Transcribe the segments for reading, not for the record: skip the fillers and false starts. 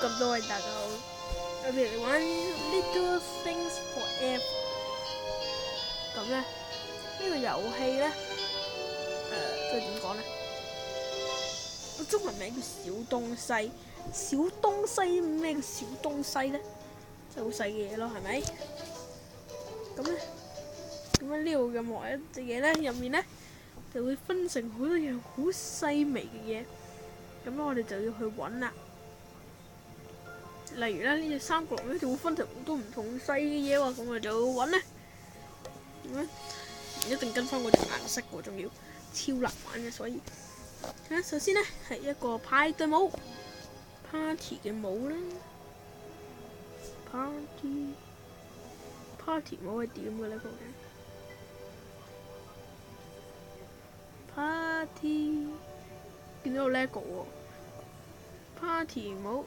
咁多位大家好，我哋嚟玩 Little Things Forever。咁咧呢個遊戲咧，即係點講咧？個中文名叫小東西。小東西咩叫小東西咧？即係好細嘅嘢咯，係咪？咁咧，咁樣呢度嘅任何一隻嘢咧，入面咧就會分成好多樣好細微嘅嘢。咁我哋就要去揾啦。例如咧，呢隻三角龍咧就會分成好多唔同細嘅嘢喎，咁我哋就要揾咧。咁樣一定跟翻嗰隻顏色喎，仲要超難玩嘅，所以首先咧係一個派對帽 ，party 嘅帽啦。party 帽係點嘅咧？究竟 party 見到個 lego 喎。party 帽，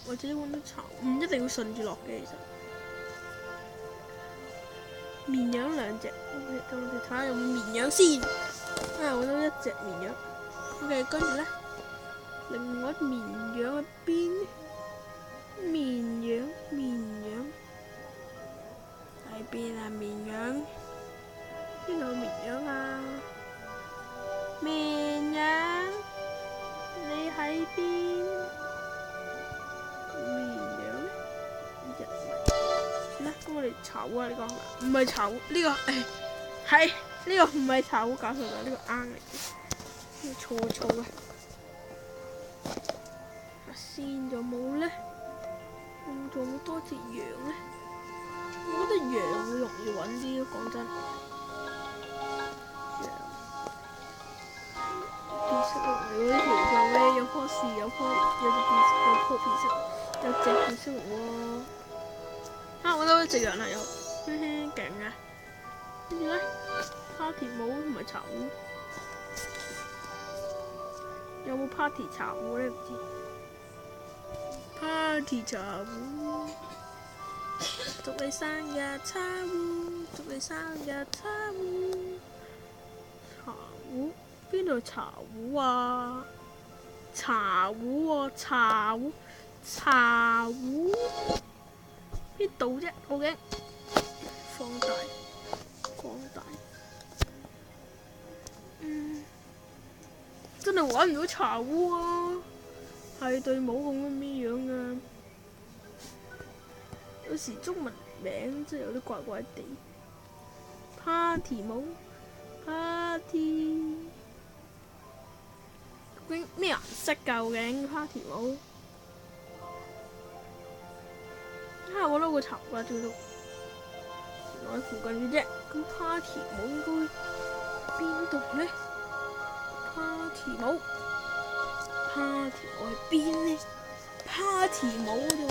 或者揾到巢，唔一定要順住落嘅，其實。綿羊兩隻，我哋睇下有冇綿羊先。揾到一隻綿羊。OK， 跟住咧，另外綿羊喺邊？綿羊喺邊啊？綿羊邊度有綿羊啊？綿羊，你喺邊？綿羊呢隻咩？咁我哋炒啊！呢個唔係炒，呢個係呢個唔係炒，搞錯咗，呢個啱嚟嘅，呢個錯嘅。先仲冇咧，仲有冇多隻羊咧？我覺得羊會容易揾啲，講真。變色龍嚟喎，呢條就咧有棵樹，有棵變色，有隻變色龍喎。我都一隻羊啦，又勁啊！跟住咧 ，party 帽唔係茶壺，有冇 party 茶壺咧？唔知。party 茶壺，祝你生日茶壺，祝你生日茶壺，茶壺。邊度茶壺啊？茶壺喎，茶壺邊度啫？究竟放大，真係揾唔到茶壺啊！係對帽咁樣啊！有時中文名真係有啲怪怪地。party 帽 ，party。咩顏色㗎？究竟 party 帽？我攞個巢啦，最多原來喺附近嘅啫。咁 party 帽應該邊度咧 ？party 帽喺邊咧 ？party 帽啫喎，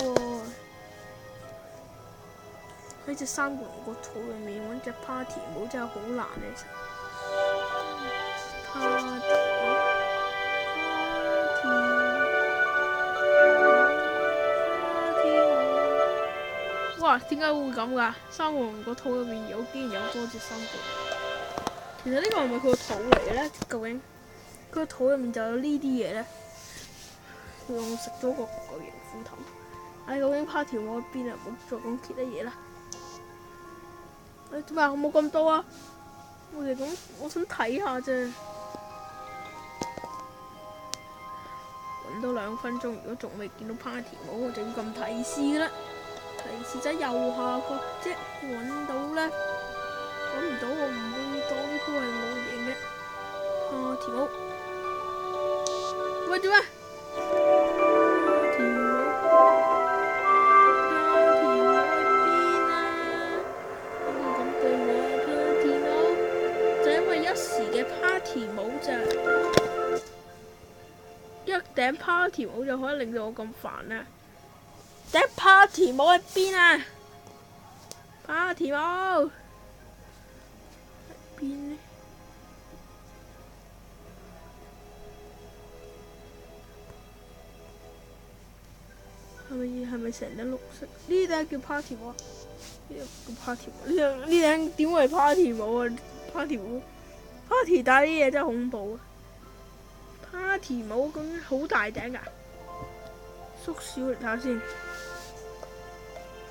喺隻三角龍個肚入面揾隻 party 帽真係好難嘅，其實。哇！點解會咁㗎？三角龍個肚入面竟然有多隻三角龍。其實呢個係咪佢個肚嚟嘅咧？究竟佢個肚入面就有呢啲嘢咧？佢仲食咗個巨型斧頭。究竟 party 帽喺邊啊？唔好再講其他嘢啦。做咩冇咁多啊？我想睇下啫。揾到2分鐘，如果仲未見到 party 帽，我就要撳提示啦。提示仔右下角啫，揾到咧，揾唔到我唔會當呢鋪係冇贏嘅。party 帽，喂，做咩？party 帽喺邊啊？點會咁對我 party 帽？就因為一時嘅 party 帽咋，一頂 party 帽就可以令到我咁煩啊！頂 party 帽喺邊啊 ？party 帽喺邊呢？係咪成頂綠色？呢頂叫 party 帽啊？呢頂叫 party 帽？呢頂點會係 party 帽啊？party 帽 party 帶啲嘢真係恐怖啊 party 帽咁好大頂㗎，縮小嚟睇下先，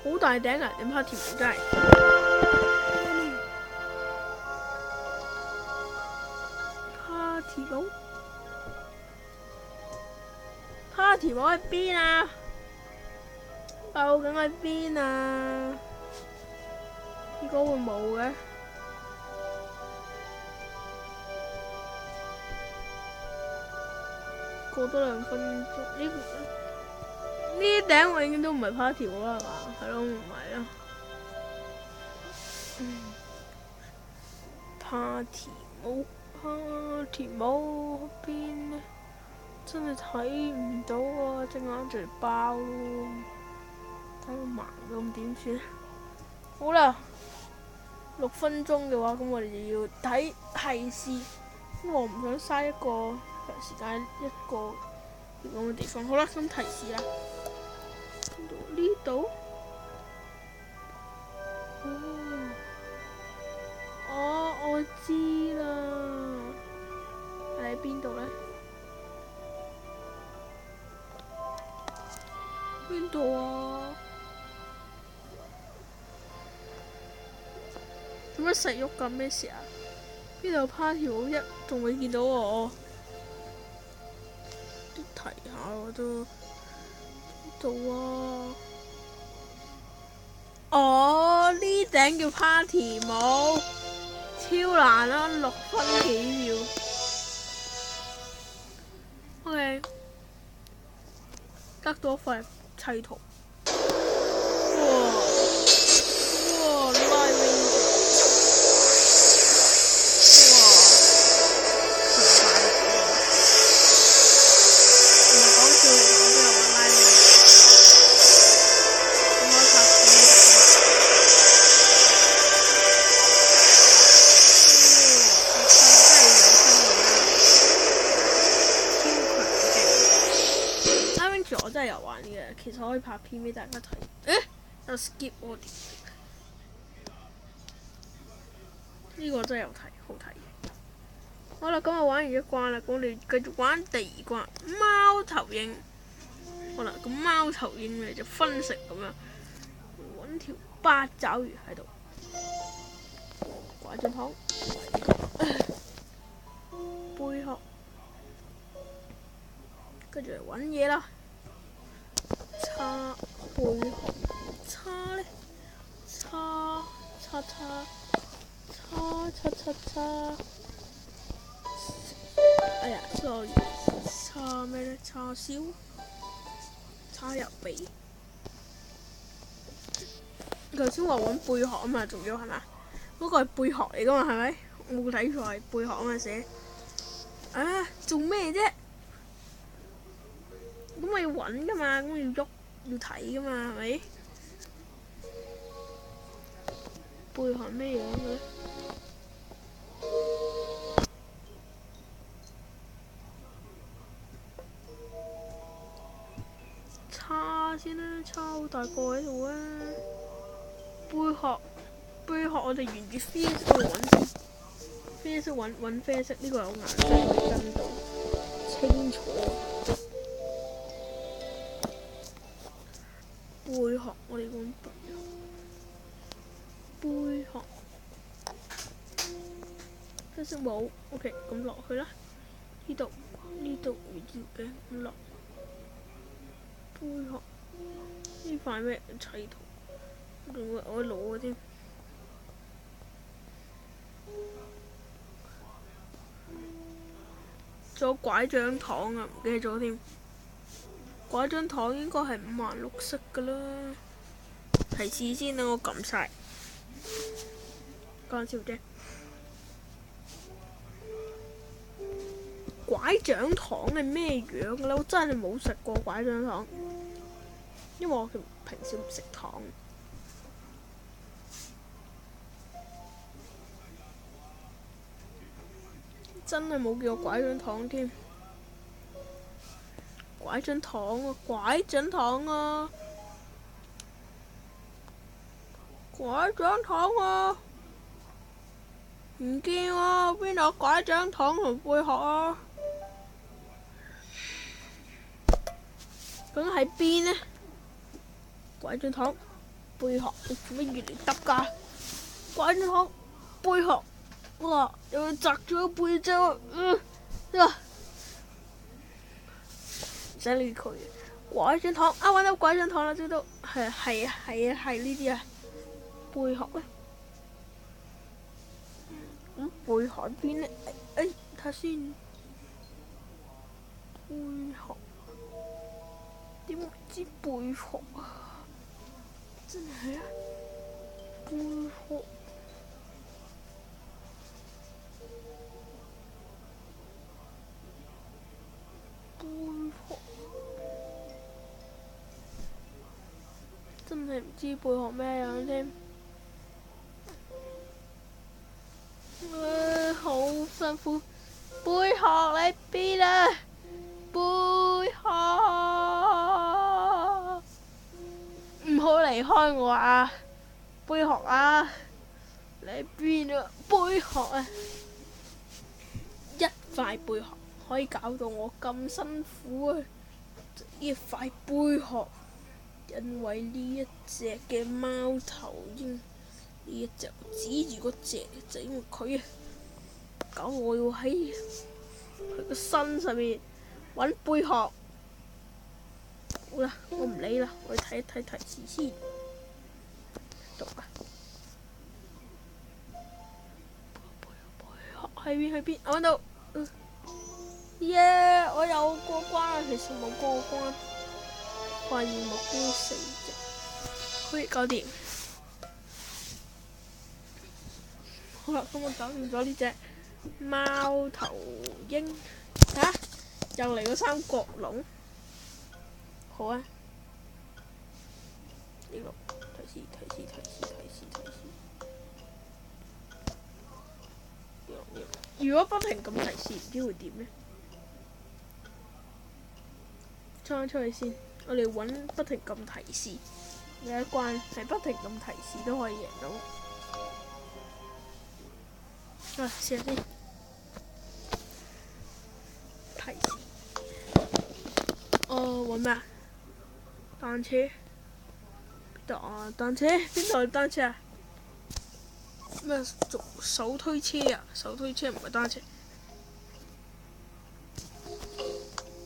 好大頂啊！頂 party 帽真係。party 帽，party 帽喺邊啊？究竟喺邊啊？應該會冇嘅。過多2分鐘，呢頂永遠都唔係 party 帽啦，係嘛？係咯，唔係啦。party 帽邊呢？真係睇唔到啊！隻眼就嚟爆咯，睇到盲咁點算？好啦，6分鐘嘅話，咁我哋就要睇提示，因為我唔想嘥一個長時間一個咁嘅地方。好啦，咁提示啦，呢度。哦，我知啦，喺邊度呢？邊度啊？做乜實喐咁？咩事啊？邊度 party 帽一仲未見到我？提下我都邊度啊？哦，呢頂叫 party 帽，超難啦，6分幾秒。OK， 得到一塊砌圖。我真係有玩嘅，其實可以拍片俾大家睇。有 skip audio， 呢個真係有睇，好睇。好啦，咁我玩完一關啦，咁我哋繼續玩第2關貓頭鷹。好啦，咁貓頭鷹咧就分食咁樣，揾條8爪魚喺度，拐杖糖，貝殼，跟住嚟揾嘢啦。叉貝殼，叉咧，叉，哎呀，sorry，叉咩咧？叉燒，叉入鼻。頭先話揾貝殼啊嘛，仲要係咪？嗰個係貝殼嚟噶嘛，係咪？我冇睇錯，係貝殼啊嘛寫。啊，做咩啫？咁我要揾噶嘛，咁要喐。要睇噶嘛，係咪？貝殼咩樣嘅？叉先啦，叉好大個喺度啊！貝殼我哋沿住啡色去揾先，啡色揾啡色，呢個有顏色可以跟到清楚。貝殼，我哋揾貝殼，啡色冇 ，OK， 咁落去啦。呢度要嘅，咁落貝殼。呢塊咩砌圖？仲會我攞嘅添。仲有拐杖糖啊，唔記得咗添。拐杖糖應該係5顏6色㗎啦。提示先啦，我撳晒。講笑啫。拐杖糖係咩樣嘅咧？我真係冇食過拐杖糖，因為我平時唔食糖。真係冇叫過拐杖糖添。拐杖糖啊！拐杖糖啊！拐杖糖啊！唔見啊！邊度有拐杖糖同貝殼啊？究竟喺邊呢？拐杖糖，貝殼，你做乜越嚟耷㗎？拐杖糖，貝殼，哇！又砸咗個背脊喎，唔使理佢。拐杖糖，揾到拐杖糖啦，知道係呢啲啊。貝殼咧，咁貝殼邊咧？睇下先。貝殼點知貝殼啊？真係啊！貝殼。真係唔知貝殼咩樣添，好辛苦。貝殼你邊啊？貝殼，唔好離開我啊！貝殼啊，你邊啊？貝殼啊！一塊貝殼可以搞到我咁辛苦啊！呢塊貝殼。因為呢一隻嘅貓頭鷹，呢一隻指住嗰隻，就因為佢啊，搞我要喺佢個身上面揾貝殼。好啦，我唔理啦，我去睇一睇提示先。讀啊！貝殼喺邊？喺邊？我揾到。耶！我有過關啊，其實冇過關。發現目標4隻，可以搞掂。好啦，咁我搞掂咗呢隻貓頭鷹。又嚟個三角龍。好啊。呢個提示。如果不停咁提示，唔知會點呢？出去先。我哋揾不停咁提示，有一關係不停咁提示都可以贏到。試下先。提示。揾咩啊？單車。邊度啊？單車？邊度係單車啊？咩？手推車啊？手推車唔係單車。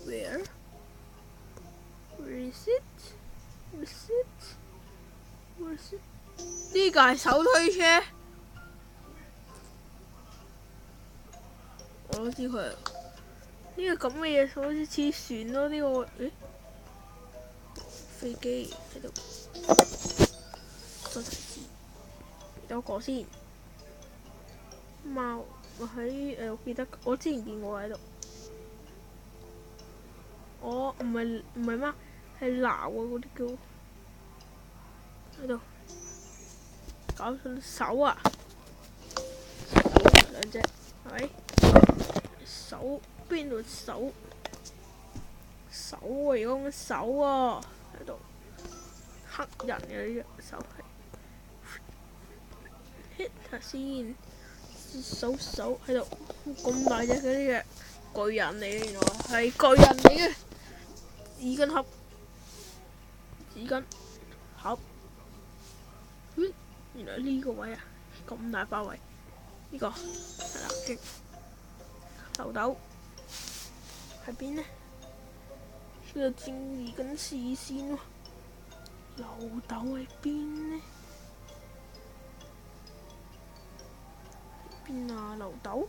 Where is it？呢個係手推車，我都知佢呢個咁嘅嘢，好似似船咯。呢個飛機喺度，再提示多個先。貓，我記得我之前見過喺度。唔係貓，係鬧啊！嗰啲叫喺度搞錯手啊！兩隻係咪？手邊度手？手啊！而家講緊手啊！喺度黑人嘅呢隻手係 hit 下先。手喺度咁大隻嘅呢隻巨人嚟嘅，原來係巨人嚟嘅。紙巾盒，原來呢個位啊，咁大包圍，呢個係啦，嘅漏斗喺邊呢？呢個正移緊視線喎，漏斗喺邊呢？邊啊？漏斗？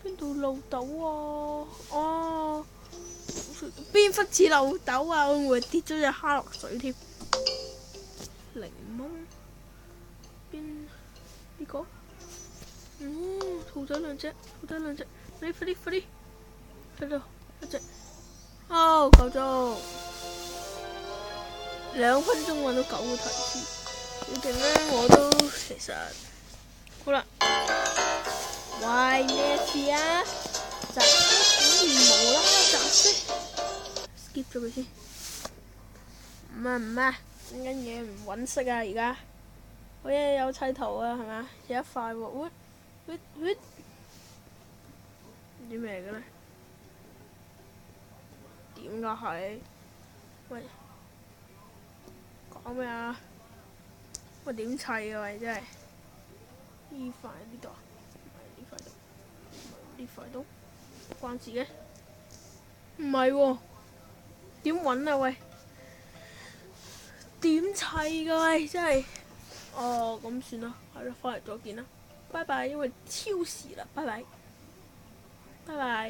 邊度漏斗啊？哦！邊忽似漏斗啊！我以為跌咗隻蝦落水添。檸檬邊呢個？兔仔兩隻，你快啲！喺度一隻。夠鐘，2分鐘揾到9個提示。你哋呢？我都其實好啦。喂，咩事啊？雜色竟然冇啦，雜色 skip 咗佢先。唔係，整緊嘢唔揾色啊！而家我有砌圖啊，係咪？有一塊喎，唔知咩嘅咧？點解係？喂，講咩啊？喂，點砌啊？喂，真係呢塊呢度啊，唔係呢塊度，唔係呢塊度，關事嘅？唔係喎，點揾啊？喂，點砌㗎？喂，真係。哦，咁算啦，係咯，翻嚟再見啦，拜拜，因為超時啦，拜拜，拜拜。